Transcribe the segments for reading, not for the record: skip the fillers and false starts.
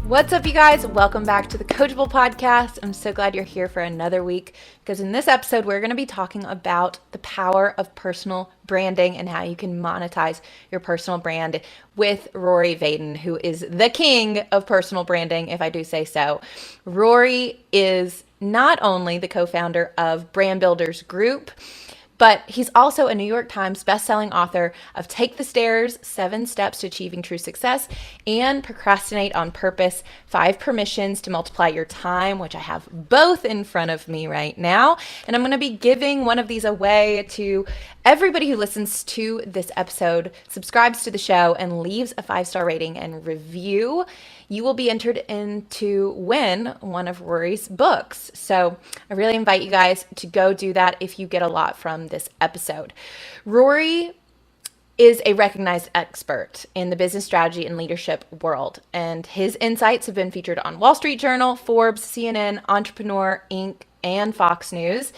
What's up, you guys? Welcome back to the Coachable podcast. I'm so glad you're here for another week because in this episode, we're going to be talking about the power of personal branding and how you can monetize your personal brand with Rory Vaden, who is the king of personal branding, if I do say so. Rory is not only the co-founder of Brand Builders Group, but he's also a New York Times bestselling author of Take the Stairs, 7 Steps to Achieving True Success, and Procrastinate on Purpose, 5 Permissions to Multiply Your Time, which I have both in front of me right now. And I'm going to be giving one of these away to everybody who listens to this episode, subscribes to the show, and leaves a 5-star rating and review. You will be entered in to win one of Rory's books. So I really invite you guys to go do that if you get a lot from this episode. Rory is a recognized expert in the business strategy and leadership world, and his insights have been featured on Wall Street Journal, Forbes, CNN, Entrepreneur, Inc., and Fox News,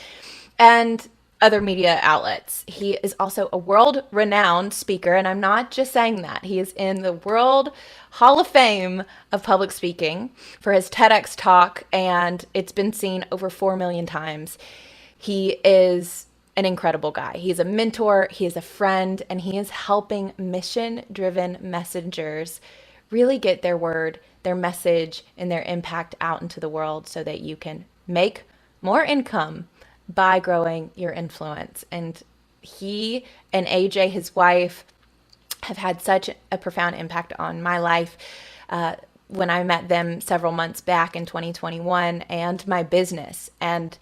and other media outlets. He is also a world-renowned speaker, and I'm not just saying that. He is in the World Hall of Fame of public speaking for his TEDx talk, and it's been seen over 4 million times. He is an incredible guy. He's a mentor, he is a friend, and he is helping mission-driven messengers really get their word, their message, and their impact out into the world so that you can make more income by growing your influence. And he and AJ, his wife, have had such a profound impact on my life when I met them several months back in 2021 and my business. And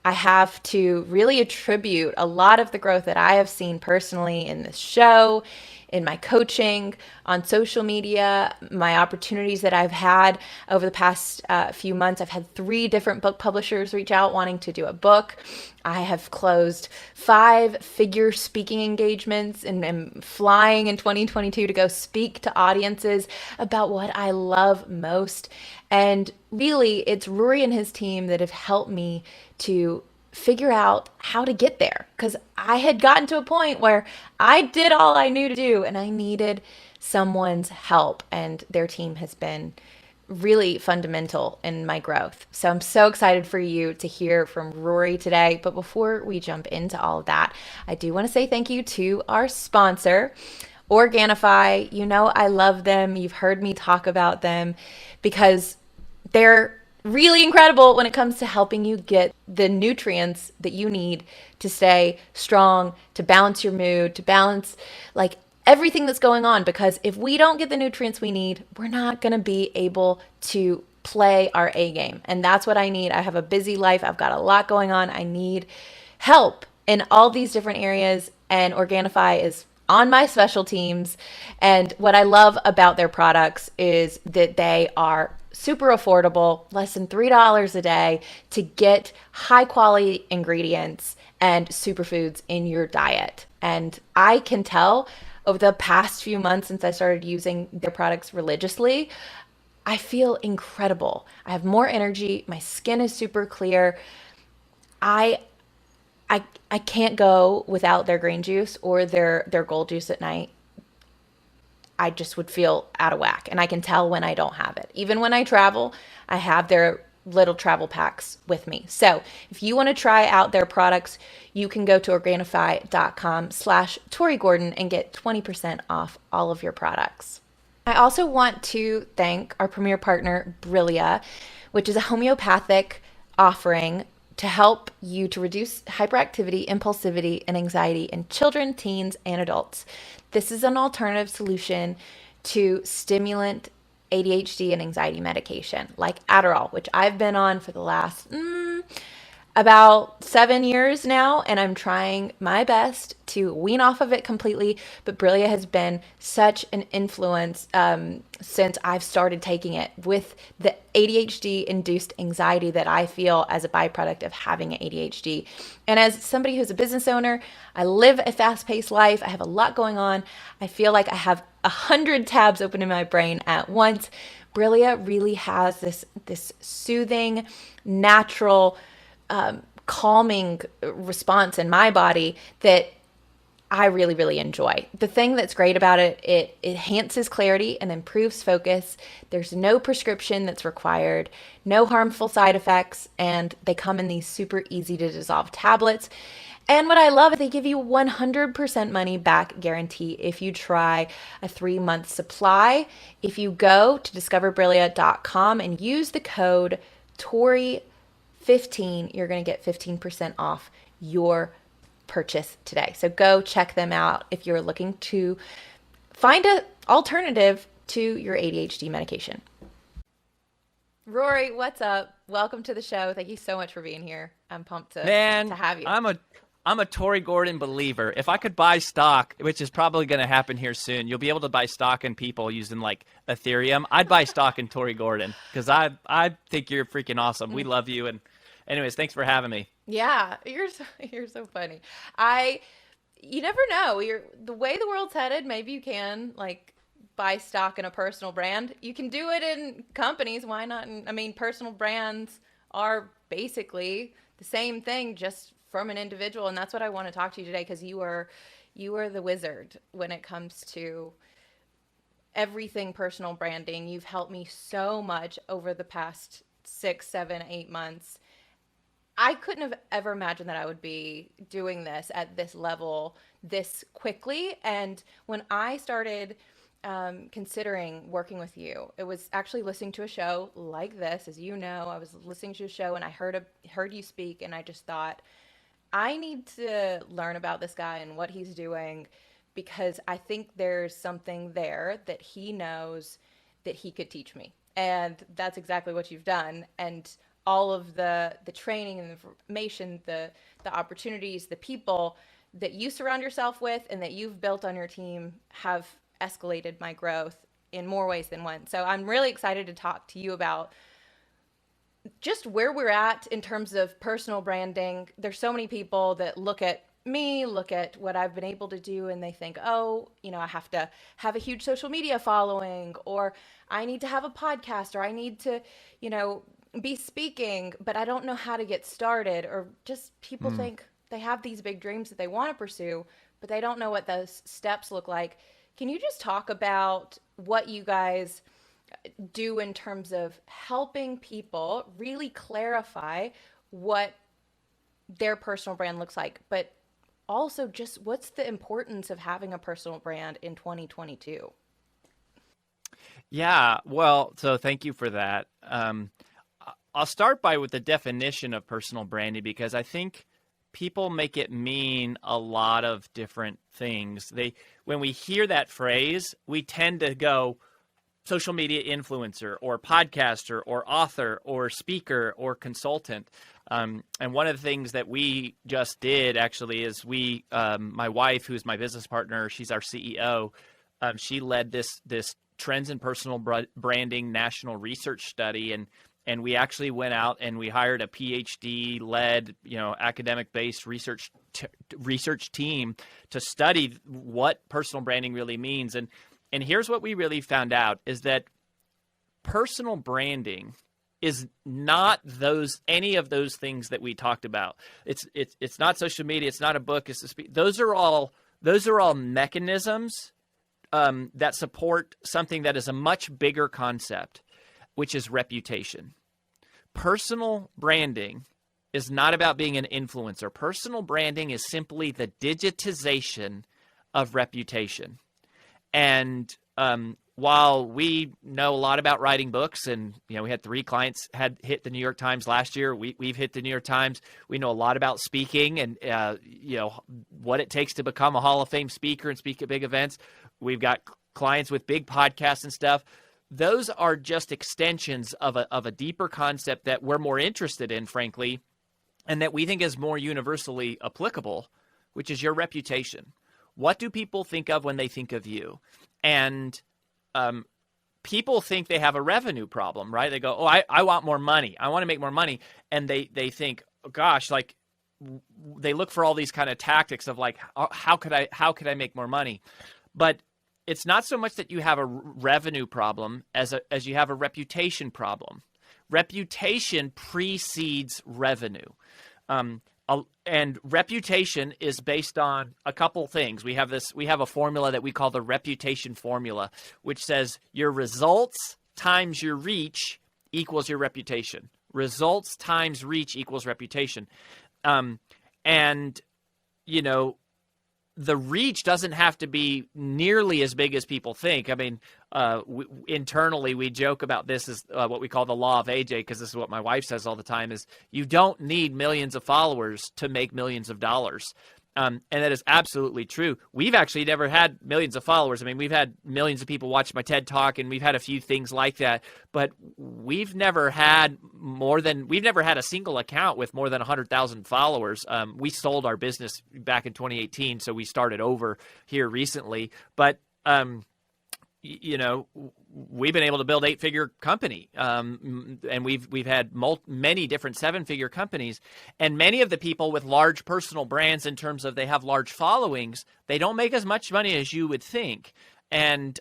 I have to really attribute a lot of the growth that I have seen personally in this show, in my coaching, on social media, my opportunities that I've had over the past few months. I've had 3 different book publishers reach out wanting to do a book. I have closed 5-figure speaking engagements and am flying in 2022 to go speak to audiences about what I love most. And really, it's Rory and his team that have helped me to figure out how to get there, because I had gotten to a point where I did all I knew to do and I needed someone's help, and their team has been really fundamental in my growth. So I'm so excited for you to hear from Rory today. But before we jump into all of that, I do want to say thank you to our sponsor, Organifi. You know I love them. You've heard me talk about them because they're really incredible when it comes to helping you get the nutrients that you need to stay strong, to balance your mood, to balance like everything that's going on. Because if we don't get the nutrients we need, we're not going to be able to play our A game. And that's what I need. I have a busy life. I've got a lot going on. I need help in all these different areas. And Organifi is on my special teams. And what I love about their products is that they are super affordable, less than $3 a day to get high quality ingredients and superfoods in your diet. And I can tell over the past few months since I started using their products religiously, I feel incredible. I have more energy. My skin is super clear. I can't go without their green juice or their gold juice at night. I just would feel out of whack, and I can tell when I don't have it. Even when I travel, I have their little travel packs with me. So if you want to try out their products, you can go to Organifi.com/Tori Gordon and get 20% off all of your products. I also want to thank our premier partner, Brillia, which is a homeopathic offering to help you to reduce hyperactivity, impulsivity, and anxiety in children, teens, and adults. This is an alternative solution to stimulant ADHD and anxiety medication like Adderall, which I've been on for the last about 7 years now, and I'm trying my best to wean off of it completely. But Brillia has been such an influence since I've started taking it, with the ADHD-induced anxiety that I feel as a byproduct of having ADHD. And as somebody who's a business owner, I live a fast-paced life. I have a lot going on. I feel like I have 100 tabs open in my brain at once. Brillia really has this soothing, natural, calming response in my body that I really, really enjoy. The thing that's great about it, it enhances clarity and improves focus. There's no prescription that's required, no harmful side effects, and they come in these super easy to dissolve tablets. And what I love is they give you 100% money back guarantee if you try a 3-month supply. If you go to discoverbrillia.com and use the code Tori15, you're going to get 15% off your purchase today. So go check them out if you're looking to find an alternative to your ADHD medication. Rory, what's up? Welcome to the show. Thank you so much for being here. I'm pumped to have you. I'm a Tori Gordon believer. If I could buy stock, which is probably going to happen here soon, you'll be able to buy stock in people using like Ethereum. I'd buy stock in Tori Gordon because I think you're freaking awesome. We love you. And anyways, thanks for having me. Yeah, you're so funny. You never know. The way the world's headed, maybe you can like buy stock in a personal brand. You can do it in companies. Why not? I mean, personal brands are basically the same thing, just from an individual. And that's what I want to talk to you today, because you are the wizard when it comes to everything personal branding. You've helped me so much over the past 6, 7, 8 months. I couldn't have ever imagined that I would be doing this at this level this quickly. And when I started considering working with you, it was actually listening to a show like this. As you know, I was listening to a show and I heard you speak, and I just thought, I need to learn about this guy and what he's doing, because I think there's something there that he knows that he could teach me. And that's exactly what you've done. And all of the training and the information, the opportunities, the people that you surround yourself with and that you've built on your team have escalated my growth in more ways than one. So I'm really excited to talk to you about just where we're at in terms of personal branding. There's so many people that look at me, look at what I've been able to do, and they think, oh, I have to have a huge social media following, or I need to have a podcast, or I need to, be speaking, but I don't know how to get started. Or just people think they have these big dreams that they want to pursue, but they don't know what those steps look like. Can you just talk about what you guys do in terms of helping people really clarify what their personal brand looks like, but also just what's the importance of having a personal brand in 2022? Yeah, well, so thank you for that. I'll start with the definition of personal branding, because I think people make it mean a lot of different things. When we hear that phrase, we tend to go social media influencer or podcaster or author or speaker or consultant. And one of the things that we just did actually is my wife, who's my business partner, she's our CEO. She led this trends in personal branding national research study, and we actually went out and we hired a PhD-led, academic-based research team to study what personal branding really means. And here's what we really found out is that personal branding is not any of those things that we talked about. It's not social media. It's not a book. Those are all mechanisms that support something that is a much bigger concept, which is reputation. Personal branding is not about being an influencer. Personal branding is simply the digitization of reputation. And while we know a lot about writing books, and we had 3 clients had hit the New York Times last year, we've hit the New York Times. We know a lot about speaking and what it takes to become a Hall of Fame speaker and speak at big events. We've got clients with big podcasts and stuff. Those are just extensions of a deeper concept that we're more interested in, frankly, and that we think is more universally applicable, which is your reputation. What do people think of when they think of you? And people think they have a revenue problem, right? They go, oh, I want more money. I want to make more money. And they think, oh, gosh, like they look for all these kind of tactics of like, how could I make more money? But it's not so much that you have a revenue problem as you have a reputation problem. Reputation precedes revenue. And reputation is based on a couple things. We have a formula that we call the reputation formula, which says your results times your reach equals your reputation. Results times reach equals reputation. And, you know, the reach doesn't have to be nearly as big as people think. I mean, internally, we joke about this as what we call the law of AJ, because this is what my wife says all the time, is you don't need millions of followers to make millions of dollars. And that is absolutely true. We've actually never had millions of followers. I mean, we've had millions of people watch my TED Talk, and we've had a few things like that. But we've never had a single account with more than 100,000 followers. We sold our business back in 2018, so we started over here recently. But you know, we've been able to build 8-figure company, and we've had many different 7-figure companies, and many of the people with large personal brands, in terms of they have large followings, they don't make as much money as you would think, and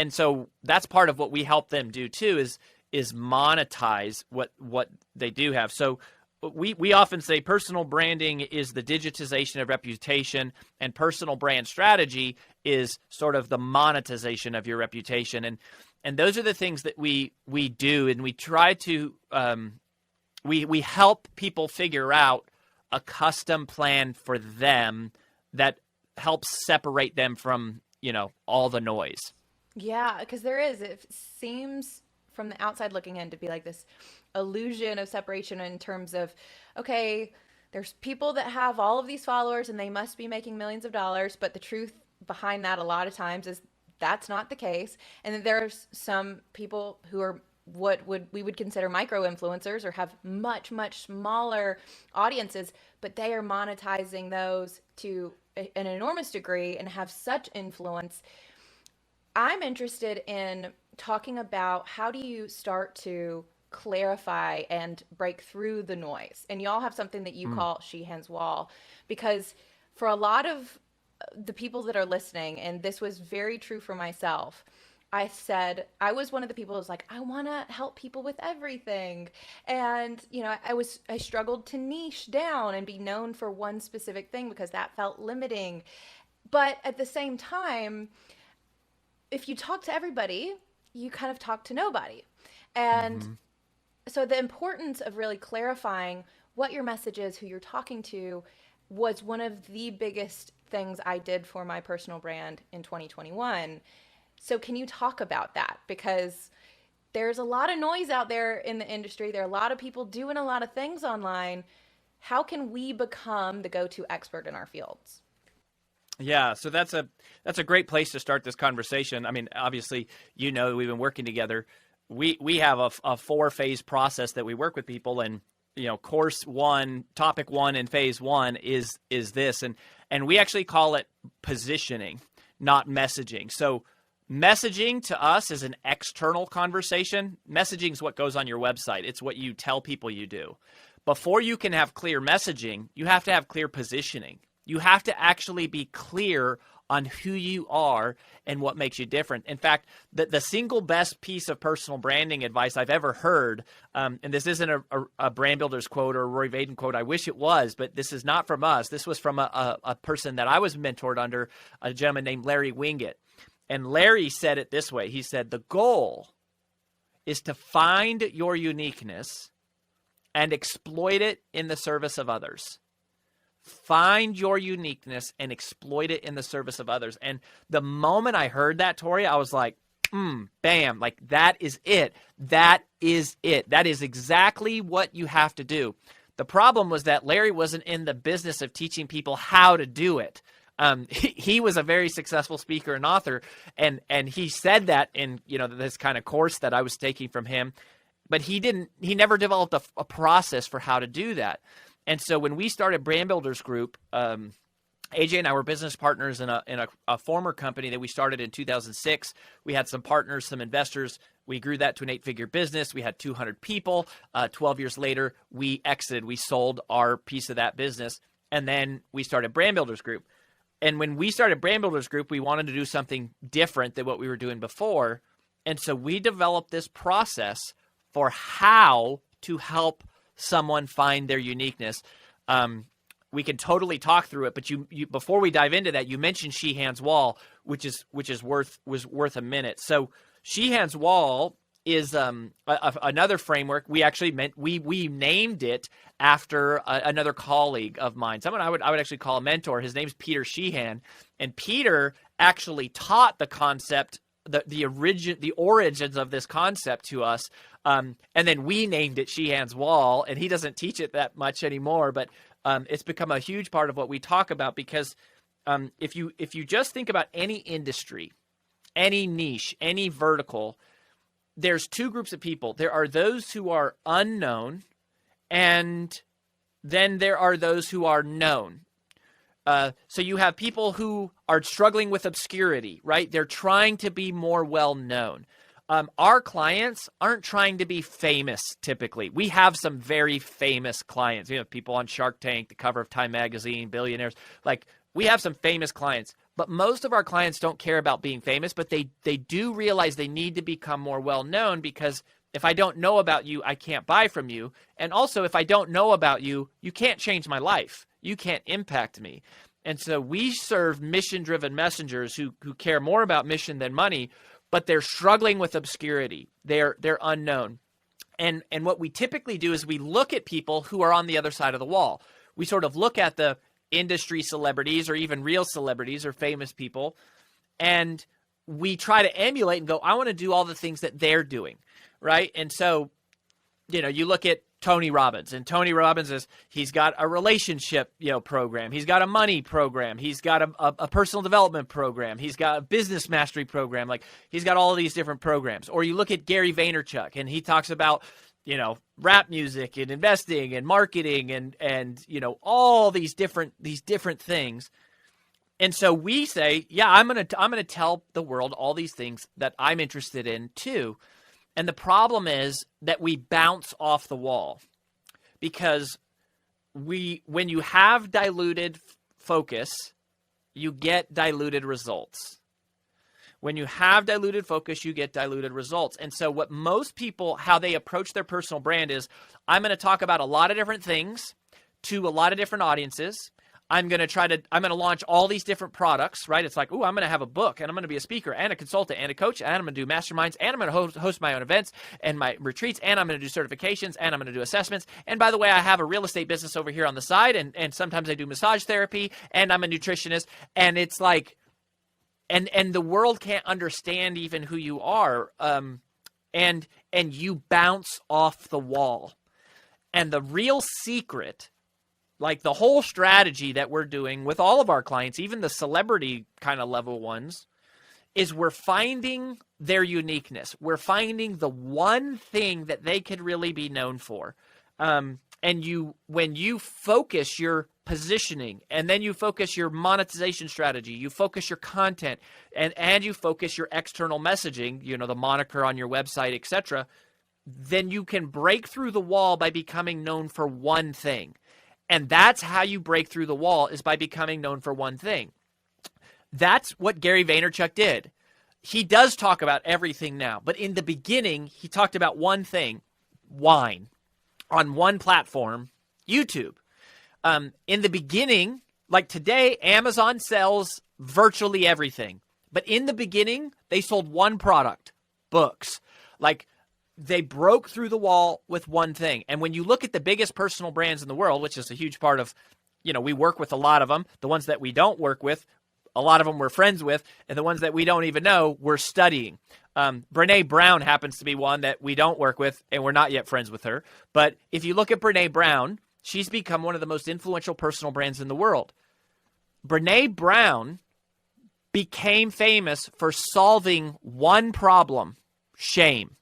so that's part of what we help them do too, is monetize what they do have. So we often say personal branding is the digitization of reputation, and personal brand strategy is sort of the monetization of your reputation. And those are the things that we do, and we try to we help people figure out a custom plan for them that helps separate them from, you know, all the noise. Yeah, because it seems from the outside looking in to be like this illusion of separation in terms of, okay, there's people that have all of these followers and they must be making millions of dollars, but the truth behind that a lot of times is that's not the case. And then there's some people who are what we would consider micro influencers, or have much, much smaller audiences, but they are monetizing those to an enormous degree and have such influence. I'm interested in talking about, how do you start to clarify and break through the noise? And y'all have something that you call Sheehan's Wall, because for a lot of the people that are listening, and this was very true for myself, I was one of the people who was like, I want to help people with everything. And, you know, I struggled to niche down and be known for one specific thing because that felt limiting. But at the same time, if you talk to everybody, you kind of talk to nobody. And so the importance of really clarifying what your message is, who you're talking to, was one of the biggest things I did for my personal brand in 2021. So can you talk about that? Because there's a lot of noise out there in the industry. There are a lot of people doing a lot of things online. How can we become the go-to expert in our fields? Yeah, so that's a great place to start this conversation. I mean, obviously, you know, we've been working together. We have a 4-phase process that we work with people, and you know, course 1, topic 1 in phase 1 is this, and we actually call it positioning, not messaging. So messaging to us is an external conversation. Messaging is what goes on your website. It's what you tell people you do. Before you can have clear messaging, you have to have clear positioning. You have to actually be clear on who you are and what makes you different. In fact, the single best piece of personal branding advice I've ever heard, and this isn't a Brand Builders quote or a Rory Vaden quote, I wish it was, but this is not from us. This was from a person that I was mentored under, a gentleman named Larry Winget. And Larry said it this way. He said, the goal is to find your uniqueness and exploit it in the service of others. Find your uniqueness and exploit it in the service of others. And the moment I heard that, Tori, I was like, bam, like that is it. That is it. That is exactly what you have to do. The problem was that Larry wasn't in the business of teaching people how to do it. He was a very successful speaker and author, and he said that in, you know, this kind of course that I was taking from him, but he never developed a process for how to do that. And so when we started Brand Builders Group, AJ and I were business partners in a former company that we started in 2006. We had some partners, some investors. We grew that to an 8-figure business. We had 200 people. 12 years later, we exited. We sold our piece of that business, and then we started Brand Builders Group. And when we started Brand Builders Group, we wanted to do something different than what we were doing before. And so we developed this process for how to help someone find their uniqueness. We can totally talk through it, but you before we dive into that, you mentioned She Hands Wall, which was worth a minute. So She Hands Wall is another framework. We actually we named it after another colleague of mine, someone I would actually call a mentor. His name's Peter Sheehan, and Peter actually taught the concept, the origins of this concept to us, and then we named it Sheehan's Wall, and he doesn't teach it that much anymore, but it's become a huge part of what we talk about, because if you just think about any industry, any niche, any vertical, there's two groups of people. There are those who are unknown, and then there are those who are known. So you have people who are struggling with obscurity, right? They're trying to be more well-known. Our clients aren't trying to be famous typically. We have some very famous clients. You know, people on Shark Tank, the cover of Time Magazine, billionaires. Like, we have some famous clients, but most of our clients don't care about being famous, but they do realize they need to become more well-known, because if I don't know about you, I can't buy from you. And also, if I don't know about you, you can't change my life. You can't impact me. And so we serve mission-driven messengers who care more about mission than money, but they're struggling with obscurity. They're unknown. And what we typically do is we look at people who are on the other side of the wall. We sort of look at the industry celebrities, or even real celebrities or famous people, and we try to emulate and go, I want to do all the things that they're doing, right? And so, you know, you look at Tony Robbins, and Tony Robbins he's got a relationship, program. He's got a money program. He's got a personal development program. He's got a business mastery program. Like, he's got all of these different programs. Or you look at Gary Vaynerchuk, and he talks about, rap music and investing and marketing and all these different things. And so we say, yeah, I'm going to tell the world all these things that I'm interested in too. And the problem is that we bounce off the wall, because when you have diluted focus, you get diluted results. When you have diluted focus, you get diluted results. And so what most people, how they approach their personal brand is, I'm going to talk about a lot of different things to a lot of different audiences. I'm going to launch all these different products, right? It's like, I'm going to have a book, and I'm going to be a speaker and a consultant and a coach, and I'm going to do masterminds, and I'm going to host my own events and my retreats, and I'm going to do certifications, and I'm going to do assessments. And by the way, I have a real estate business over here on the side, and sometimes I do massage therapy, and I'm a nutritionist. And it's like, and the world can't understand even who you are. And you bounce off the wall. And the real secret, like the whole strategy that we're doing with all of our clients, even the celebrity kind of level ones, is we're finding their uniqueness. We're finding the one thing that they could really be known for. And when you focus your positioning, and then you focus your monetization strategy, you focus your content, and you focus your external messaging, the moniker on your website, etc., then you can break through the wall by becoming known for one thing. And that's how you break through the wall, is by becoming known for one thing. That's what Gary Vaynerchuk did. He does talk about everything now, but in the beginning, he talked about one thing: wine, on one platform, YouTube. In the beginning, like today, Amazon sells virtually everything. But in the beginning, they sold one product: books. Like, they broke through the wall with one thing. And when you look at the biggest personal brands in the world, which is a huge part of, we work with a lot of them. The ones that we don't work with, a lot of them we're friends with. And the ones that we don't even know, we're studying. Brene Brown happens to be one that we don't work with, and we're not yet friends with her. But if you look at Brene Brown, she's become one of the most influential personal brands in the world. Brene Brown became famous for solving one problem: shame.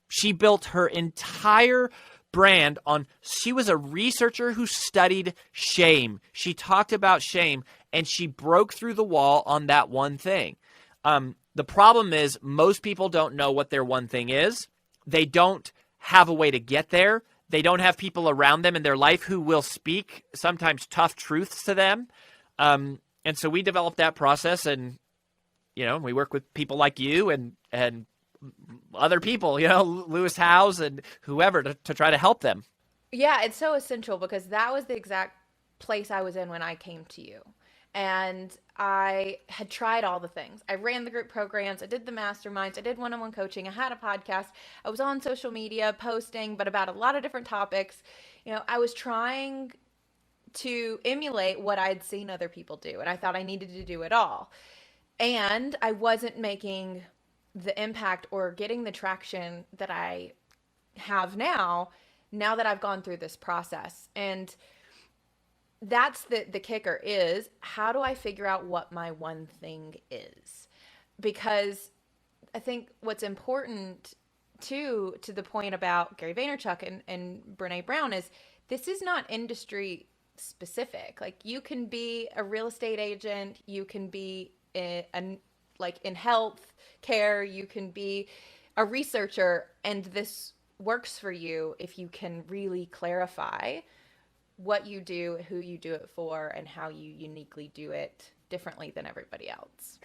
She built her entire brand on, she was a researcher who studied shame. She talked about shame, and she broke through the wall on that one thing. The problem is, most people don't know what their one thing is. They don't have a way to get there. They don't have people around them in their life who will speak sometimes tough truths to them. And so we developed that process, and, we work with people like you and other people, Lewis Howes and whoever, to try to help them. Yeah, it's so essential, because that was the exact place I was in when I came to you. And I had tried all the things. I ran the group programs, I did the masterminds, I did one-on-one coaching, I had a podcast, I was on social media posting, but about a lot of different topics. I was trying to emulate what I'd seen other people do, and I thought I needed to do it all. And I wasn't making the impact or getting the traction that I have now that I've gone through this process. And that's the kicker is, how do I figure out what my one thing is? Because I think what's important too, to the point about Gary Vaynerchuk and Brene Brown, is this is not industry specific. Like, you can be a real estate agent, you can be like in health care, you can be a researcher, and this works for you if you can really clarify what you do, who you do it for, and how you uniquely do it differently than everybody else.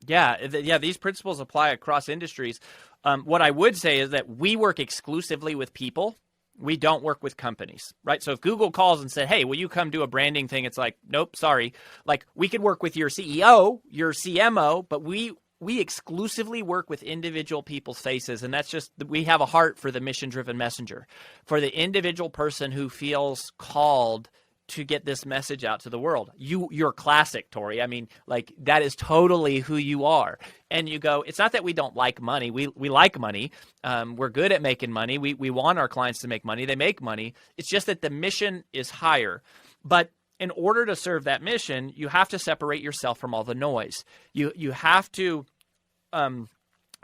Yeah, these principles apply across industries. What I would say is that we work exclusively with people. We don't work with companies, right? So if Google calls and said, hey, will you come do a branding thing? It's like, nope, sorry. Like, we could work with your CEO, your CMO, but we exclusively work with individual people's faces. And that's just, we have a heart for the mission-driven messenger, for the individual person who feels called to get this message out to the world. You're classic, Tori. I mean, like, that is totally who you are. And you go, it's not that we don't like money. We like money. We're good at making money. We want our clients to make money. They make money. It's just that the mission is higher. But in order to serve that mission, you have to separate yourself from all the noise. You have to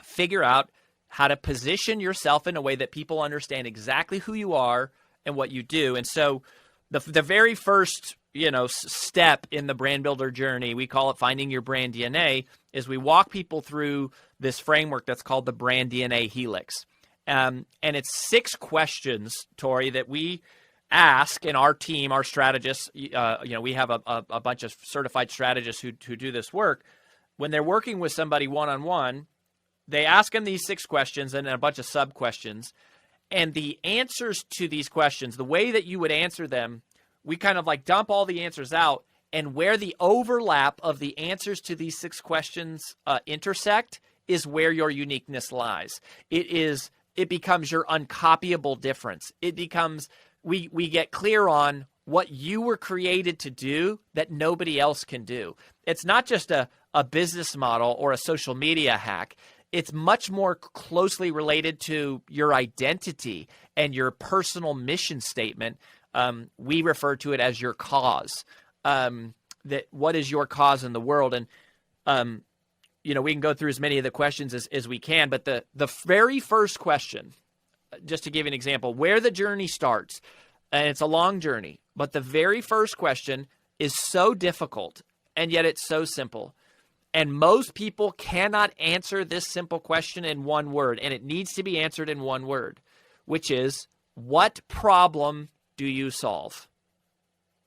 figure out how to position yourself in a way that people understand exactly who you are and what you do. And so the very first, step in the brand builder journey, we call it finding your brand DNA, is we walk people through this framework that's called the brand DNA helix. And it's 6 questions, Tori, that we ask in our team, our strategists. We have a bunch of certified strategists who do this work. When they're working with somebody one-on-one, they ask them these 6 questions and a bunch of sub-questions. And the answers to these questions, the way that you would answer them, we kind of like dump all the answers out, and where the overlap of the answers to these 6 questions intersect is where your uniqueness lies. It becomes your uncopyable difference. It becomes, we get clear on what you were created to do that nobody else can do. It's not just a business model or a social media hack. It's much more closely related to your identity and your personal mission statement. We refer to it as your cause. That what is your cause in the world? And, we can go through as many of the questions as we can, but the very first question, just to give you an example, where the journey starts, and it's a long journey, but the very first question is so difficult, and yet it's so simple. And most people cannot answer this simple question in one word, and it needs to be answered in one word, which is, what problem do you solve?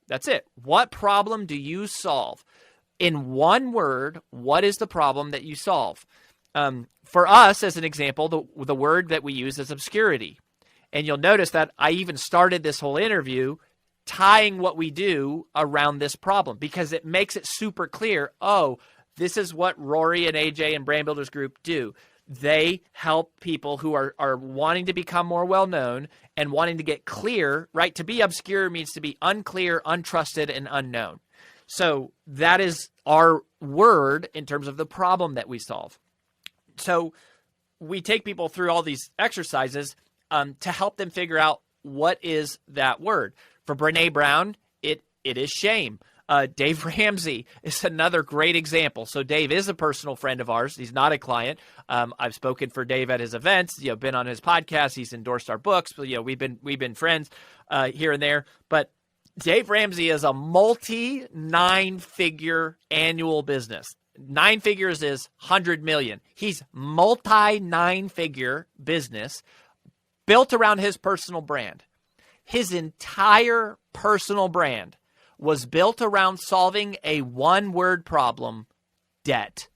That's it. What problem do you solve? In one word, what is the problem that you solve? For us, as an example, the word that we use is obscurity. And you'll notice that I even started this whole interview tying what we do around this problem, because it makes it super clear. Oh, this is what Rory and AJ and Brand Builders Group do. They help people who are wanting to become more well-known and wanting to get clear, right? To be obscure means to be unclear, untrusted, and unknown. So that is our word in terms of the problem that we solve. So we take people through all these exercises to help them figure out what is that word. For Brene Brown, it is shame. Dave Ramsey is another great example. So Dave is a personal friend of ours. He's not a client. I've spoken for Dave at his events, been on his podcast. He's endorsed our books. We've been friends here and there. But Dave Ramsey is a multi 9-figure annual business. 9 figures is 100 million. He's multi 9-figure business built around his personal brand. His entire personal brand was built around solving a one-word problem: debt.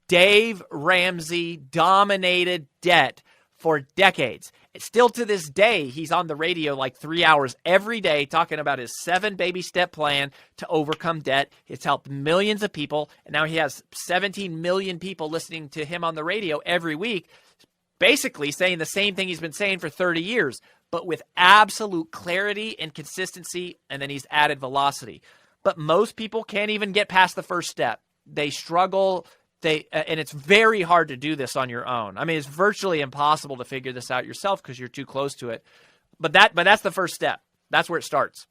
Dave Ramsey dominated debt for decades. Still to this day, he's on the radio like 3 hours every day talking about his 7 baby step plan to overcome debt. It's helped millions of people. And now he has 17 million people listening to him on the radio every week, basically saying the same thing he's been saying for 30 years, but with absolute clarity and consistency. And then he's added velocity. But most people can't even get past the first step. They struggle. And it's very hard to do this on your own. I mean, it's virtually impossible to figure this out yourself because you're too close to it. But that's the first step. That's where it starts.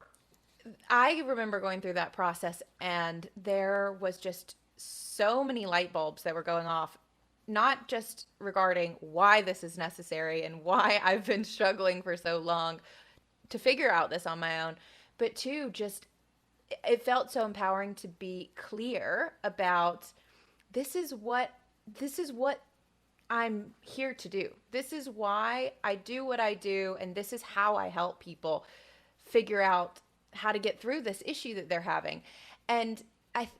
I remember going through that process, and there was just so many light bulbs that were going off, not just regarding why this is necessary and why I've been struggling for so long to figure out this on my own, but two, just it felt so empowering to be clear about this is what I'm here to do. This is why I do what I do, and this is how I help people figure out how to get through this issue that they're having. And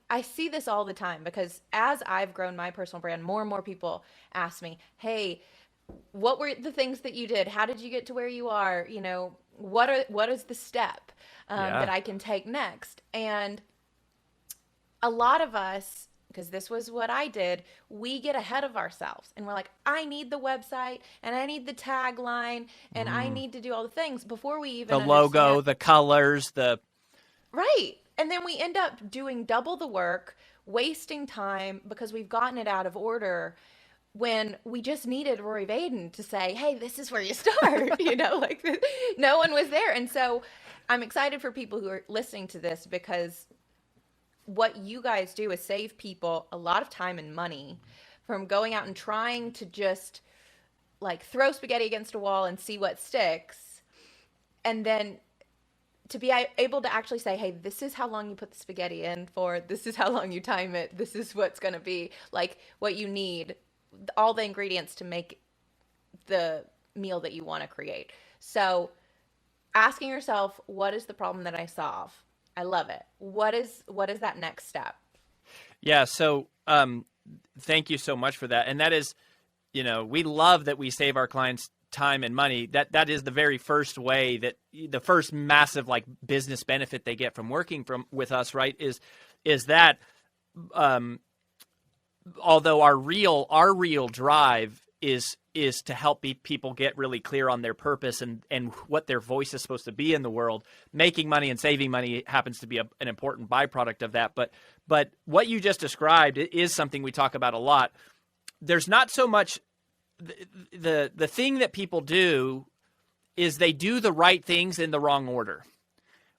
I see this all the time because as I've grown my personal brand, more and more people ask me, hey, what were the things that you did? How did you get to where you are? You know, what is the step that I can take next? And a lot of us, because this was what I did, we get ahead of ourselves and we're like, I need the website and I need the tagline and I need to do all the things before we even the logo, the colors, right. And then we end up doing double the work, wasting time because we've gotten it out of order when we just needed Rory Vaden to say, hey, this is where you start. You know, like no one was there. And so I'm excited for people who are listening to this because what you guys do is save people a lot of time and money from going out and trying to just like throw spaghetti against a wall and see what sticks. And then to be able to actually say, hey, this is how long you put the spaghetti in for, this is how long you time it, this is what's going to be like what you need, all the ingredients to make the meal that you want to create. So asking yourself, what is the problem that I solve? I love it. What is that next step? Yeah. So thank you so much for that. And that is, you know, we love that we save our clients time and money. That is the very first way, that the first massive like business benefit they get from working with us, right? Is that although our real drive is to help people get really clear on their purpose and what their voice is supposed to be in the world. Making money and saving money happens to be an important byproduct of that. But what you just described is something we talk about a lot. There's not so much the thing that people do is they do the right things in the wrong order,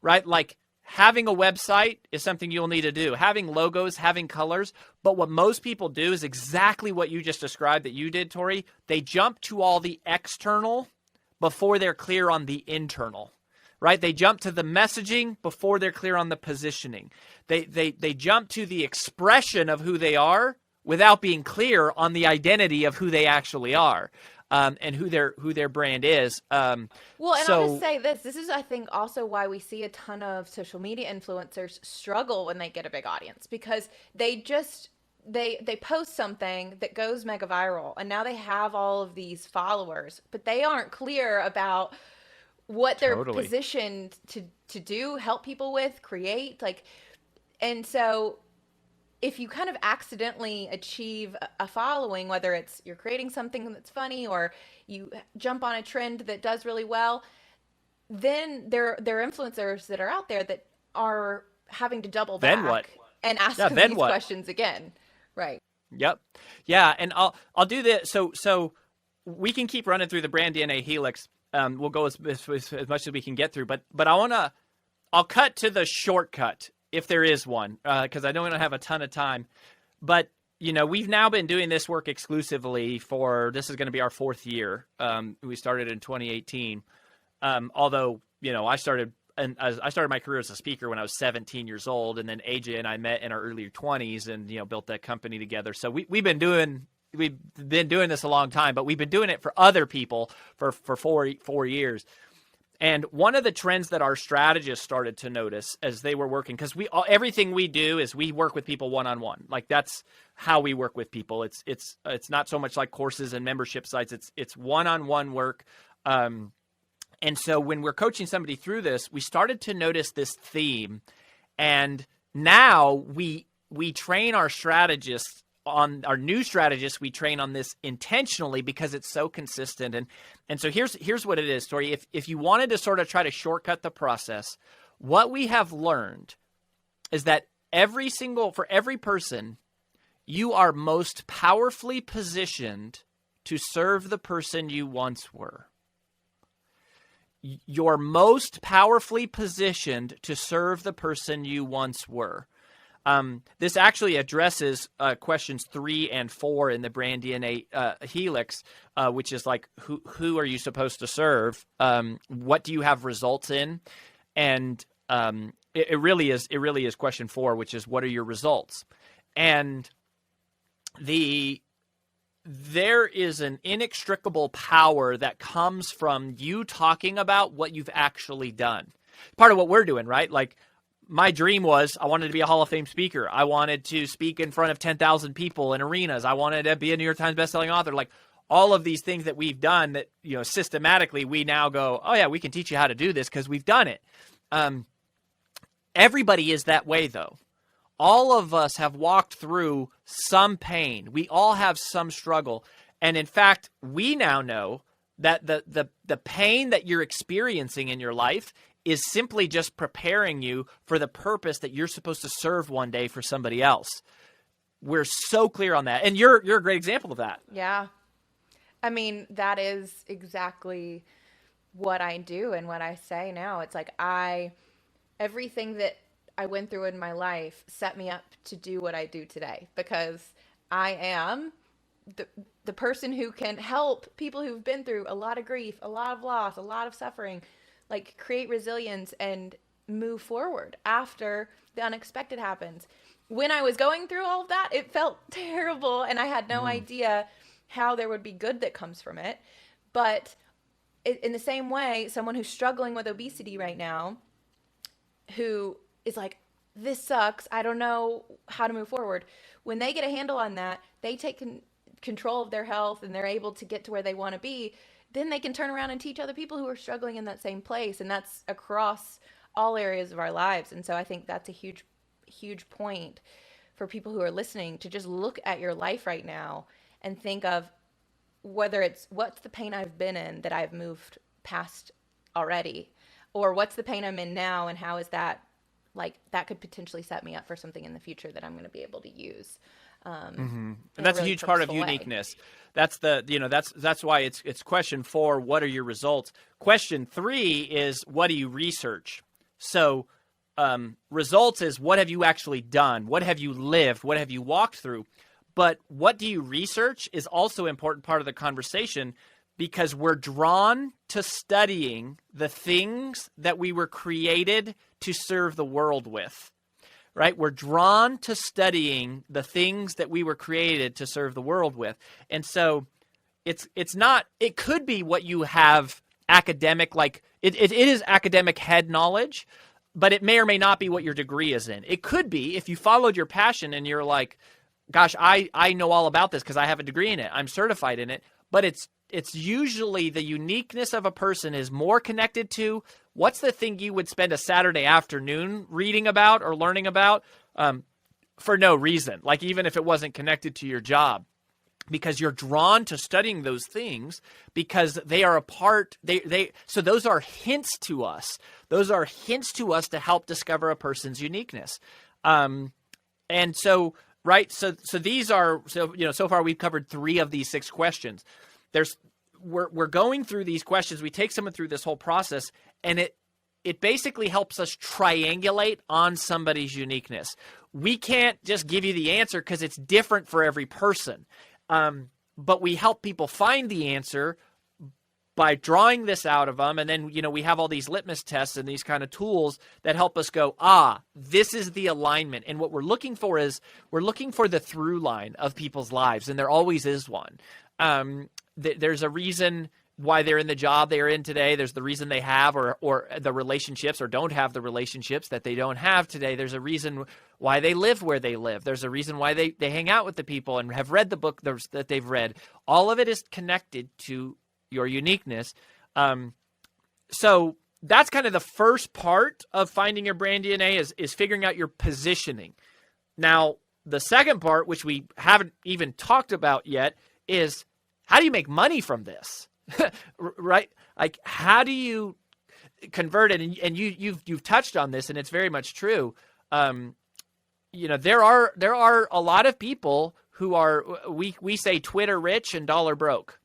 right? Like having a website is something you'll need to do. Having logos, having colors. But what most people do is exactly what you just described that you did, Tori. They jump to all the external before they're clear on the internal, right? They jump to the messaging before they're clear on the positioning. They jump to the expression of who they are without being clear on the identity of who they actually are. And who their brand is. Well, and I'll just say this is, I think, also why we see a ton of social media influencers struggle when they get a big audience, because they post something that goes mega viral and now they have all of these followers, but they aren't clear about what they're positioned to do, help people with, create, like, and so if you kind of accidentally achieve a following, whether it's you're creating something that's funny or you jump on a trend that does really well, then there are influencers that are out there that are having to double back then what? And ask these questions again. Right. Yep. Yeah. And I'll do this. So we can keep running through the brand DNA helix. We'll go as much as we can get through, but I'll cut to the shortcut, if there is one, because I know we don't have a ton of time. But, you know, we've now been doing this work exclusively this is going to be our 4th year. We started in 2018. Although, you know, I started my career as a speaker when I was 17 years old, and then AJ and I met in our early 20s and, you know, built that company together. So we've been doing this a long time, but we've been doing it for other people for 4 years. And one of the trends that our strategists started to notice as they were working, because everything we do is we work with people one-on-one. Like that's how we work with people. It's not so much like courses and membership sites. It's one-on-one work. And so when we're coaching somebody through this, we started to notice this theme. And now we train our strategists on our new strategists. We train on this intentionally because it's so consistent. And so here's what it is, Tori. If you wanted to sort of try to shortcut the process, what we have learned is that for every person, you are most powerfully positioned to serve the person you once were. You're most powerfully positioned to serve the person you once were. This actually addresses questions 3 and 4 in the brand DNA helix, which is like, who are you supposed to serve? What do you have results in? And it really is question 4, which is, what are your results? And there is an inextricable power that comes from you talking about what you've actually done. Part of what we're doing, right? Like, my dream was I wanted to be a Hall of Fame speaker. I wanted to speak in front of 10,000 people in arenas. I wanted to be a New York Times bestselling author. Like, all of these things that we've done that, systematically we now go, oh yeah, we can teach you how to do this because we've done it. Everybody is that way, though. All of us have walked through some pain. We all have some struggle. And in fact, we now know that the pain that you're experiencing in your life is simply just preparing you for the purpose that you're supposed to serve one day for somebody else. We're so clear on that. And you're a great example of that. Yeah. I mean, that is exactly what I do and what I say now. It's like everything that I went through in my life set me up to do what I do today, because I am the person who can help people who've been through a lot of grief, a lot of loss, a lot of suffering, like create resilience and move forward after the unexpected happens. When I was going through all of that, it felt terrible and I had no idea how there would be good that comes from it. But in the same way, someone who's struggling with obesity right now, who is like, this sucks, I don't know how to move forward. When they get a handle on that, they take control of their health and they're able to get to where they want to be. Then they can turn around and teach other people who are struggling in that same place. And that's across all areas of our lives. And so I think that's a huge, huge point for people who are listening, to just look at your life right now and think of whether it's, what's the pain I've been in that I've moved past already, or what's the pain I'm in now, and how is that, like, that could potentially set me up for something in the future that I'm going to be able to use. And that's a huge part of uniqueness. That's that's why it's question 4. What are your results? Question 3 is, what do you research? So results is, what have you actually done? What have you lived? What have you walked through? But what do you research is also an important part of the conversation, because we're drawn to studying the things that we were created to serve the world with, right? We're drawn to studying the things that we were created to serve the world with. And so it's not, it could be what you have academic, like it is academic head knowledge, but it may or may not be what your degree is in. It could be if you followed your passion and you're like, gosh, I know all about this because I have a degree in it, I'm certified in it, but it's usually the uniqueness of a person is more connected to what's the thing you would spend a Saturday afternoon reading about or learning about for no reason, like even if it wasn't connected to your job, because you're drawn to studying those things because they are a part, so those are hints to us. Those are hints to us to help discover a person's uniqueness. And so, right, so these are, so far we've covered 3 of these 6 questions. We're going through these questions. We take someone through this whole process, and it basically helps us triangulate on somebody's uniqueness. We can't just give you the answer because it's different for every person. But we help people find the answer by drawing this out of them. And then, we have all these litmus tests and these kind of tools that help us go, this is the alignment. And what we're looking for is we're looking for the through line of people's lives. And there always is one. There's a reason why they're in the job they're in today. There's the reason they have or the relationships or don't have the relationships that they don't have today. There's a reason why they live where they live. There's a reason why they hang out with the people and have read the book that they've read. All of it is connected to your uniqueness. So that's kind of the first part of finding your brand DNA is figuring out your positioning. Now, the second part, which we haven't even talked about yet, is how do you make money from this? Right? Like, how do you convert it? And you've touched on this, and it's very much true. There are a lot of people who are we say Twitter rich and dollar broke.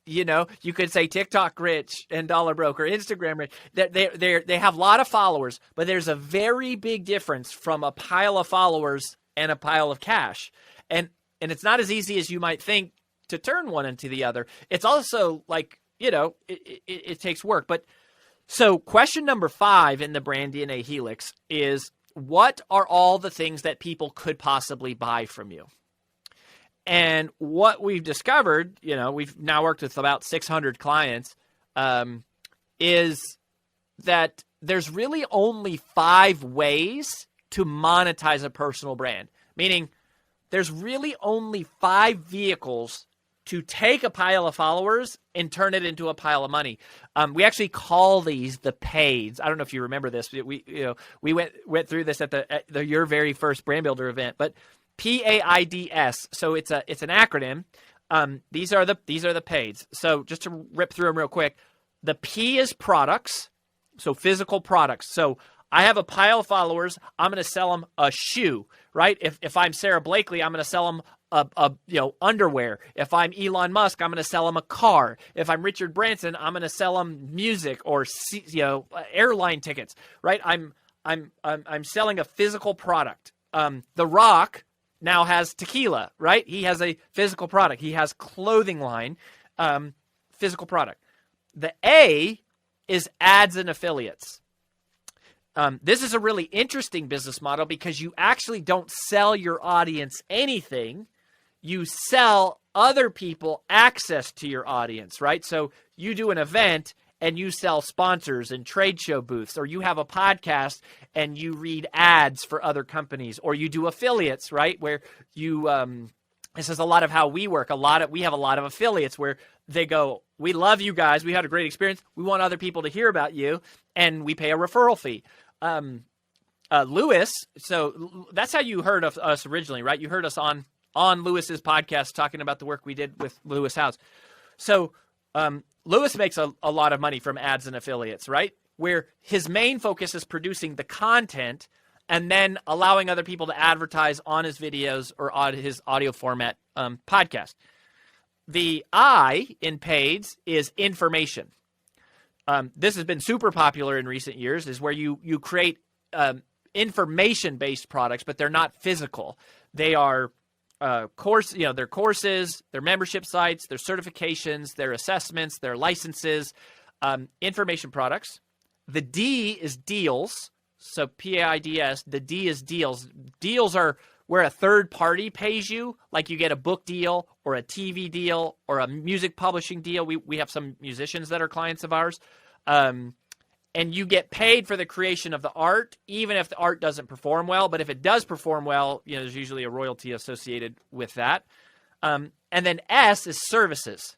You could say TikTok rich and dollar broke, or Instagram rich. They have a lot of followers, but there's a very big difference from a pile of followers and a pile of cash. And it's not as easy as you might think to turn one into the other. It's also like, it takes work. But so question number 5 in the brand DNA Helix is, what are all the things that people could possibly buy from you? And what we've discovered, we've now worked with about 600 clients, is that there's really only 5 ways to monetize a personal brand. Meaning there's really only 5 vehicles to take a pile of followers and turn it into a pile of money. We actually call these the PAIDs. I don't know if you remember this. We went through this at your very first Brand Builder event, but PAIDS. So it's an acronym. These are the PAIDs. So just to rip through them real quick, the P is products, so physical products. So I have a pile of followers. I'm going to sell them a shoe, right? If I'm Sarah Blakely, I'm going to sell them underwear. If I'm Elon Musk, I'm going to sell them a car. If I'm Richard Branson, I'm going to sell them music or airline tickets, right? I'm selling a physical product. The Rock now has tequila, right? He has a physical product. He has clothing line, physical product. The A is ads and affiliates. This is a really interesting business model because you actually don't sell your audience anything. You sell other people access to your audience, right? So you do an event and you sell sponsors and trade show booths, or you have a podcast and you read ads for other companies, or you do affiliates, right? Where you, this is a lot of how we work. We have a lot of affiliates where they go, we love you guys. We had a great experience. We want other people to hear about you, and we pay a referral fee. Lewis, so that's how you heard of us originally, right? You heard us on Lewis's podcast talking about the work we did with Lewis House. So Lewis makes a lot of money from ads and affiliates, right? Where his main focus is producing the content and then allowing other people to advertise on his videos or on his audio format podcast. The I in PAIDs is information. This has been super popular in recent years, is where you create information-based products, but they're not physical. They are their courses, their membership sites, their certifications, their assessments, their licenses, information products. The D is deals. So PAIDS, the D is deals. Deals are where a third party pays you, like you get a book deal or a TV deal or a music publishing deal. We have some musicians that are clients of ours. And you get paid for the creation of the art, even if the art doesn't perform well. But if it does perform well, there's usually a royalty associated with that. And then S is services.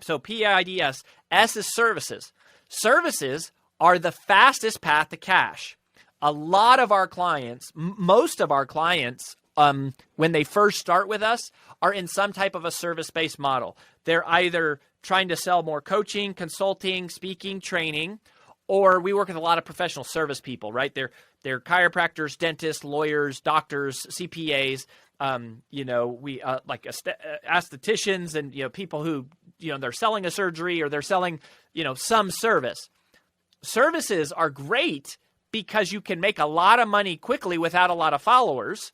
So PAIDS, S is services. Services are the fastest path to cash. A lot of our clients, most of our clients, when they first start with us, are in some type of a service-based model. They're either trying to sell more coaching, consulting, speaking, training, or we work with a lot of professional service people, right? They're chiropractors, dentists, lawyers, doctors, CPAs, like aestheticians, and people who they're selling a surgery or they're selling some service. Services are great because you can make a lot of money quickly without a lot of followers.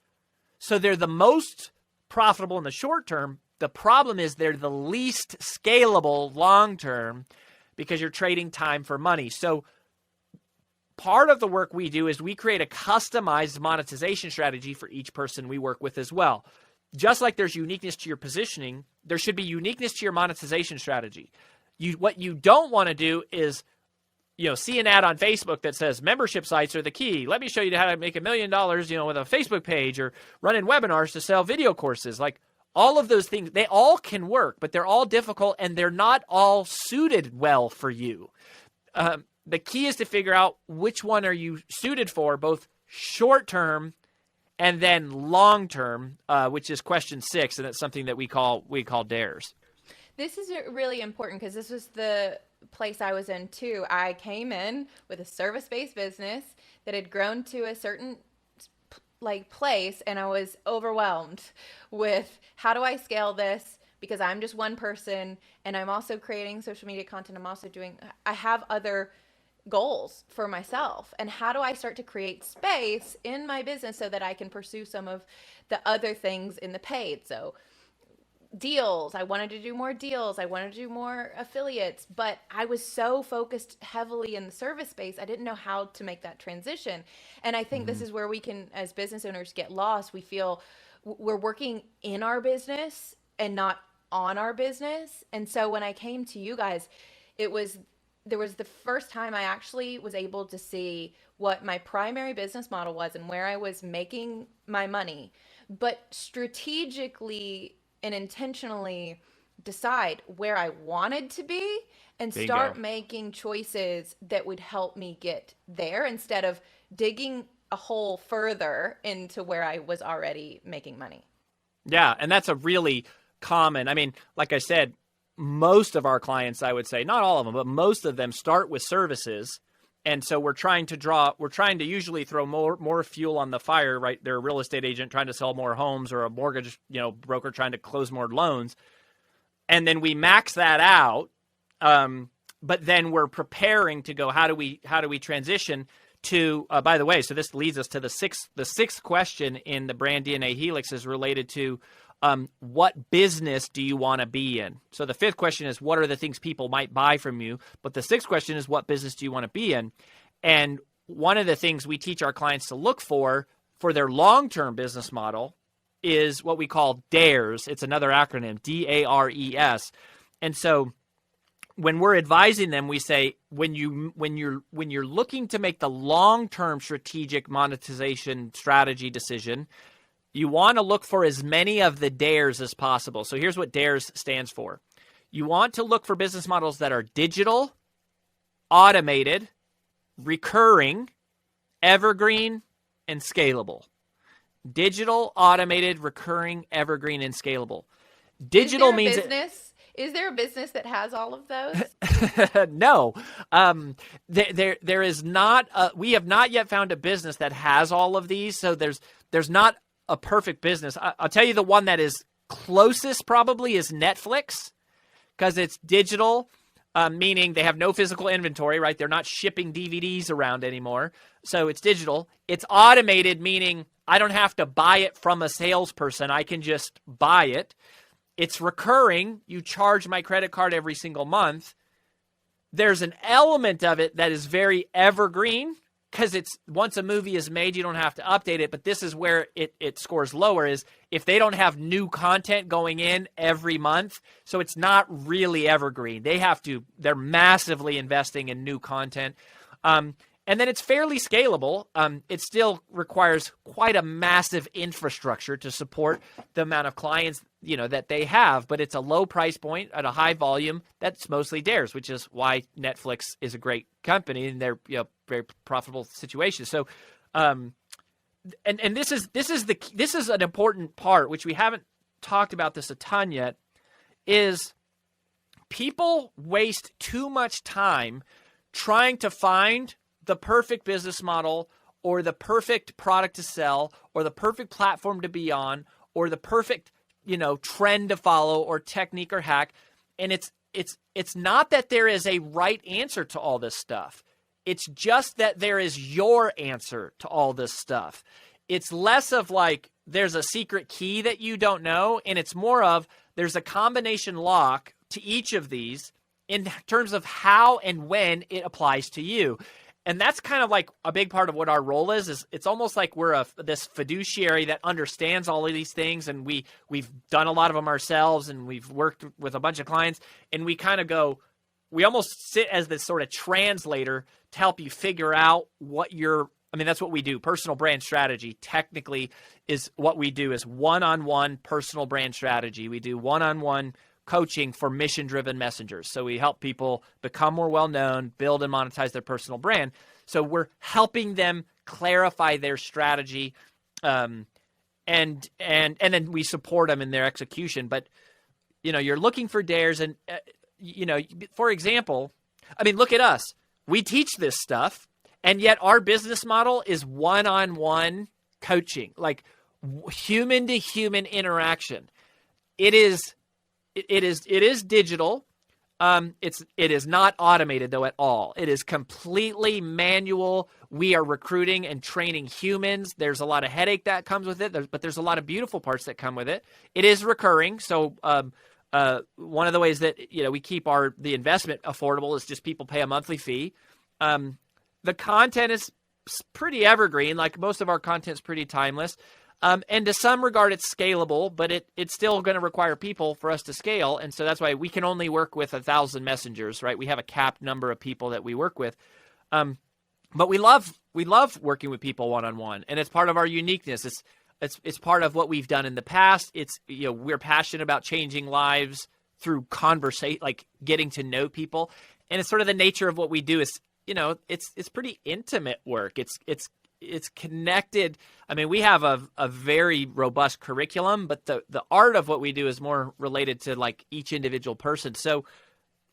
So they're the most profitable in the short term. The problem is they're the least scalable long term because you're trading time for money. So part of the work we do is we create a customized monetization strategy for each person we work with as well. Just like there's uniqueness to your positioning, there should be uniqueness to your monetization strategy. What you don't want to do is see an ad on Facebook that says membership sites are the key. Let me show you how to make $1 million, with a Facebook page, or running webinars to sell video courses. Like, all of those things, they all can work, but they're all difficult and they're not all suited well for you. The key is to figure out which one are you suited for, both short-term and then long-term, which is question 6, and it's something that we call dares. This is really important because this was the place I was in too. I came in with a service-based business that had grown to a certain place, and I was overwhelmed with how do I scale this, because I'm just one person and I'm also creating social media content. I have other goals for myself, and how do I start to create space in my business so that I can pursue some of the other things in the paid. So deals, I wanted to do more deals, I wanted to do more affiliates, but I was so focused heavily in the service space, I didn't know how to make that transition. And I think this is where we can, as business owners, get lost. We feel we're working in our business and not on our business. And so when I came to you guys, there was the first time I actually was able to see what my primary business model was and where I was making my money, but strategically and intentionally decide where I wanted to be and Bingo. start making choices that would help me get there instead of digging a hole further into where I was already making money. Yeah, and that's a really common, like I said, most of our clients, I would say, not all of them, but most of them start with services. And so we're trying to usually throw more fuel on the fire, right? They're a real estate agent trying to sell more homes, or a mortgage, broker trying to close more loans. And then we max that out. But then we're preparing to go, how do we transition to, by the way, so this leads us to the sixth question in the Brand DNA Helix is related to, what business do you want to be in? So the 5th question is, what are the things people might buy from you? But the 6th question is, what business do you want to be in? And one of the things we teach our clients to look for their long-term business model is what we call DARES. It's another acronym, DARES. And so when we're advising them, we say, when you're looking to make the long-term strategic monetization strategy decision, you want to look for as many of the DARES as possible. So here's what DARES stands for. You want to look for business models that are digital, automated, recurring, evergreen, and scalable. Digital, automated, recurring, evergreen, and scalable. Digital means Is there a business that has all of those? No. There is not. We have not yet found a business that has all of these. So there's not a perfect business. I'll tell you the one that is closest probably is Netflix, because it's digital, meaning they have no physical inventory, right? They're not shipping DVDs around anymore. So it's digital. It's automated, meaning I don't have to buy it from a salesperson. I can just buy it. It's recurring. You charge my credit card every single month. There's an element of it that is very evergreen, because it's once a movie is made, you don't have to update it. But this is where it scores lower, is if they don't have new content going in every month. So it's not really evergreen. They're massively investing in new content. And then it's fairly scalable. It still requires quite a massive infrastructure to support the amount of clients, that they have, but it's a low price point at a high volume. That's mostly DARES, which is why Netflix is a great company and they're very profitable situation. So, and this is an important part, which we haven't talked about this a ton yet, is people waste too much time trying to find the perfect business model or the perfect product to sell or the perfect platform to be on or the perfect, trend to follow or technique or hack. And it's not that there is a right answer to all this stuff. It's just that there is your answer to all this stuff. It's less of like there's a secret key that you don't know, and it's more of there's a combination lock to each of these in terms of how and when it applies to you. And that's kind of like a big part of what our role is it's almost like we're this fiduciary that understands all of these things, and we've done a lot of them ourselves, and we've worked with a bunch of clients, and we kind of we almost sit as this sort of translator to help you figure out what your I mean, that's what we do. Personal brand strategy technically is what we do is one-on-one personal brand strategy. We do one-on-one coaching for mission-driven messengers. So we help people become more well-known, build and monetize their personal brand. So we're helping them clarify their strategy, and then we support them in their execution. But you're looking for dares, and for example, I mean, look at us. We teach this stuff, and yet our business model is one-on-one coaching, like human-to-human interaction. It is digital. It is not automated though at all. It is completely manual. We are recruiting and training humans. There's a lot of headache that comes with it, but there's a lot of beautiful parts that come with it. It is recurring. So one of the ways that we keep the investment affordable is just people pay a monthly fee. The content is pretty evergreen. Like most of our content is pretty timeless. And to some regard, it's scalable, but it's still going to require people for us to scale. And so that's why we can only work with 1,000 messengers, right? We have a capped number of people that we work with. But we love working with people one-on-one, and it's part of our uniqueness. It's part of what we've done in the past. It's, we're passionate about changing lives through conversation, like getting to know people. And it's sort of the nature of what we do is, it's pretty intimate work. It's connected. I mean, we have a very robust curriculum, but the art of what we do is more related to like each individual person. So,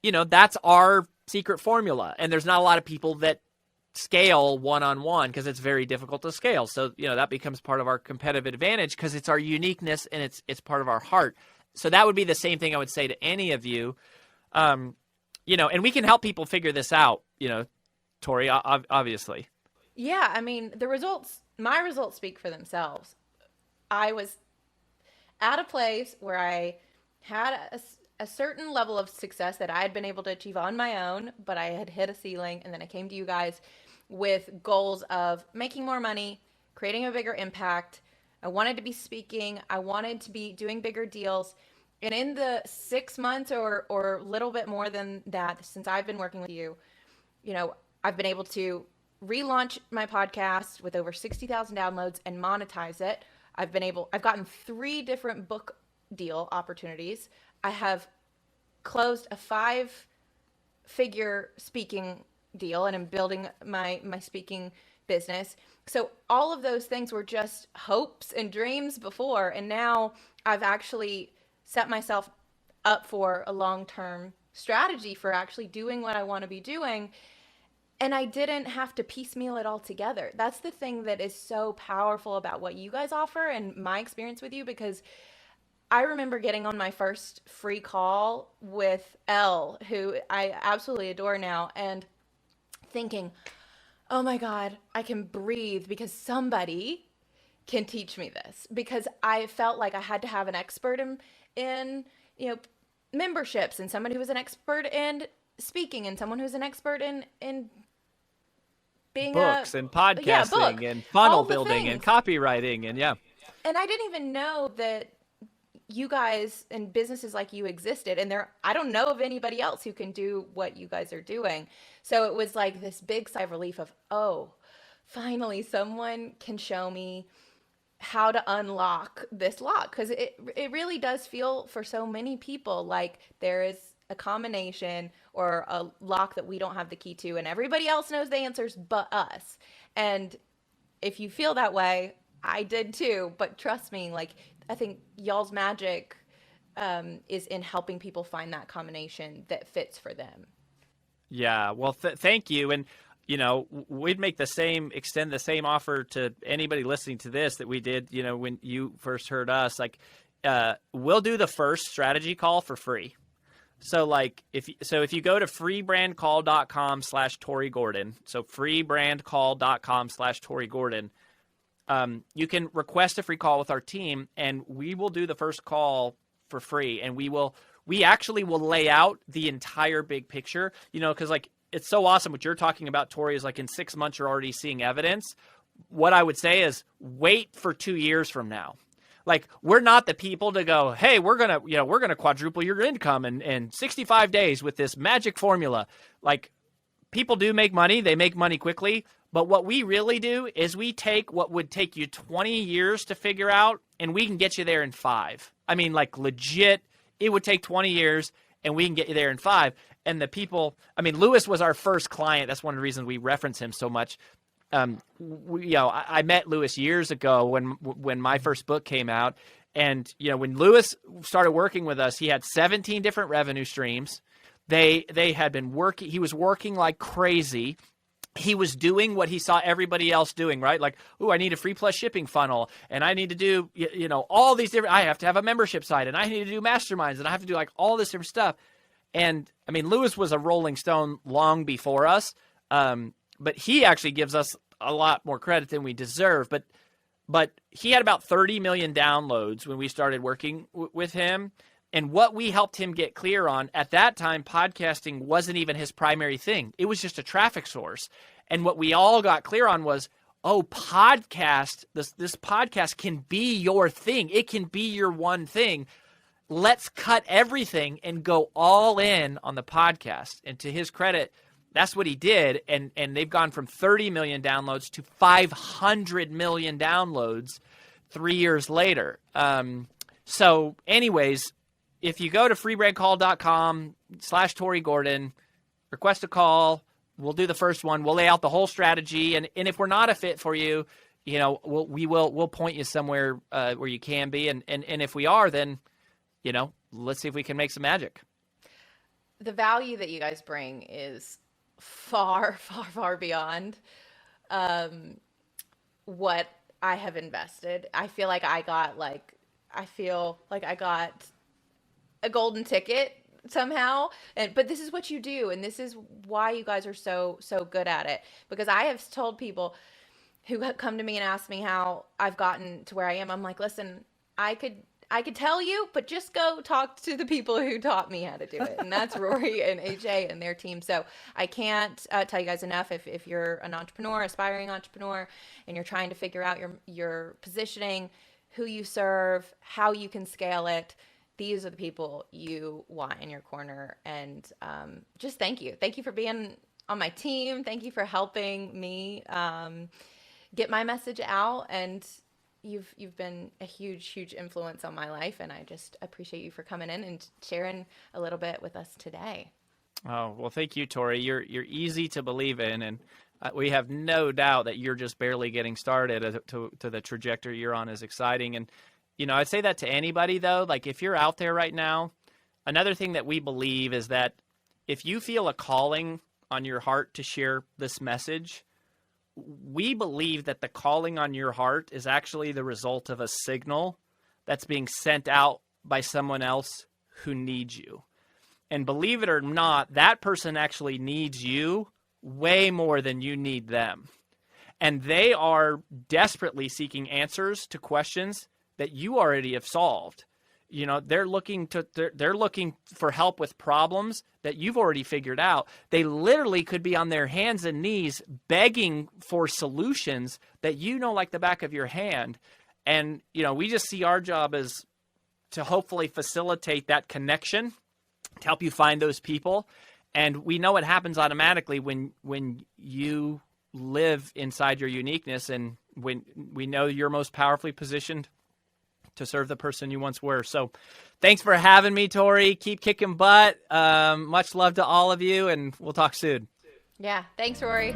that's our secret formula. And there's not a lot of people that scale one-on-one because it's very difficult to scale. So, that becomes part of our competitive advantage because it's our uniqueness and it's part of our heart. So that would be the same thing I would say to any of you. And we can help people figure this out, Tori, obviously. Yeah, I mean, my results speak for themselves. I was at a place where I had a certain level of success that I had been able to achieve on my own, but I had hit a ceiling, and then I came to you guys with goals of making more money, creating a bigger impact. I wanted to be speaking. I wanted to be doing bigger deals. And in the 6 months or a little bit more than that, since I've been working with you, I've been able to relaunch my podcast with over 60,000 downloads and monetize it. I've gotten 3 different book deal opportunities. I have closed a 5-figure speaking deal, and I'm building my speaking business. So all of those things were just hopes and dreams before, and now I've actually set myself up for a long-term strategy for actually doing what I want to be doing. And I didn't have to piecemeal it all together. That's the thing that is so powerful about what you guys offer and my experience with you, because I remember getting on my first free call with Elle, who I absolutely adore now, and thinking, oh my God, I can breathe because somebody can teach me this. Because I felt like I had to have an expert in memberships, and someone who was an expert in speaking, and someone who's an expert in being books and podcasting and funnel building and copywriting and And I didn't even know that you guys and businesses like you existed, and I don't know of anybody else who can do what you guys are doing. So it was like this big sigh of relief of, oh, finally someone can show me how to unlock this lock, because it really does feel for so many people like there is a combination or a lock that we don't have the key to, and everybody else knows the answers but us. And if you feel that way, I did too. But trust me, like, I think y'all's magic is in helping people find that combination that fits for them. Yeah, well, thank you. And we'd extend the same offer to anybody listening to this that we did, when you first heard us. Like, we'll do the first strategy call for free. So if you go to freebrandcall.com/Tori Gordon, so freebrandcall.com/Tori Gordon, you can request a free call with our team, and we will do the first call for free. And we actually will lay out the entire big picture, because it's so awesome what you're talking about, Tori, is like in 6 months, you're already seeing evidence. What I would say is wait for 2 years from now. Like, we're not the people to go, hey, we're going to quadruple your income in 65 days with this magic formula. Like, people do make money. They make money quickly, But what we really do is we take what would take you 20 years to figure out, and we can get you there in 5. I mean, like legit, it would take 20 years, and we can get you there in 5. And the people, I mean, Lewis was our first client. That's one of the reasons we reference him so much. I met Lewis years ago when my first book came out. And, when Lewis started working with us, he had 17 different revenue streams. They had been working. He was working like crazy. He was doing what he saw everybody else doing, right? Like, I need a free plus shipping funnel, and I need to do, all these different, I have to have a membership site, and I need to do masterminds, and I have to do like all this different stuff. And I mean, Lewis was a Rolling Stone long before us, but he actually gives us a lot more credit than we deserve. But he had about 30 million downloads when we started working with him. And what we helped him get clear on, at that time, podcasting wasn't even his primary thing. It was just a traffic source. And what we all got clear on was, podcast, this podcast can be your thing. It can be your one thing. Let's cut everything and go all in on the podcast. And to his credit, that's what he did. And they've gone from 30 million downloads to 500 million downloads 3 years later. So anyways, if you go to freebrandcall.com/Tori Gordon, request a call, we'll do the first one. We'll lay out the whole strategy. And if we're not a fit for you, we'll point you somewhere where you can be. And if we are, then, let's see if we can make some magic. The value that you guys bring is far, far, far beyond what I have invested. I feel like I got a golden ticket somehow, but this is what you do, and this is why you guys are so good at it. Because I have told people who come to me and ask me how I've gotten to where I am, I'm like, listen, I could tell you, but just go talk to the people who taught me how to do it. And that's Rory and AJ and their team. So I can't tell you guys enough. If you're an entrepreneur, aspiring entrepreneur, and you're trying to figure out your positioning, who you serve, how you can scale it, these are the people you want in your corner. And just thank you. Thank you for being on my team. Thank you for helping me get my message out. And you've been a huge influence on my life, and I just appreciate you for coming in and sharing a little bit with us today. Oh, well, thank you, Tori. You're easy to believe in, and we have no doubt that you're just barely getting started. To the trajectory you're on is exciting. And I'd say that to anybody, though. Like, if you're out there right now, another thing that we believe is that if you feel a calling on your heart to share this message, we believe that the calling on your heart is actually the result of a signal that's being sent out by someone else who needs you. And believe it or not, that person actually needs you way more than you need them. And they are desperately seeking answers to questions that you already have solved. They're looking for help with problems that you've already figured out. They literally could be on their hands and knees begging for solutions that like the back of your hand. And, we just see our job as to hopefully facilitate that connection, to help you find those people. And we know it happens automatically when you live inside your uniqueness, and when we know you're most powerfully positioned to serve the person you once were. So thanks for having me, Tori. Keep kicking butt. Much love to all of you, and we'll talk soon. Yeah. Thanks, Rory.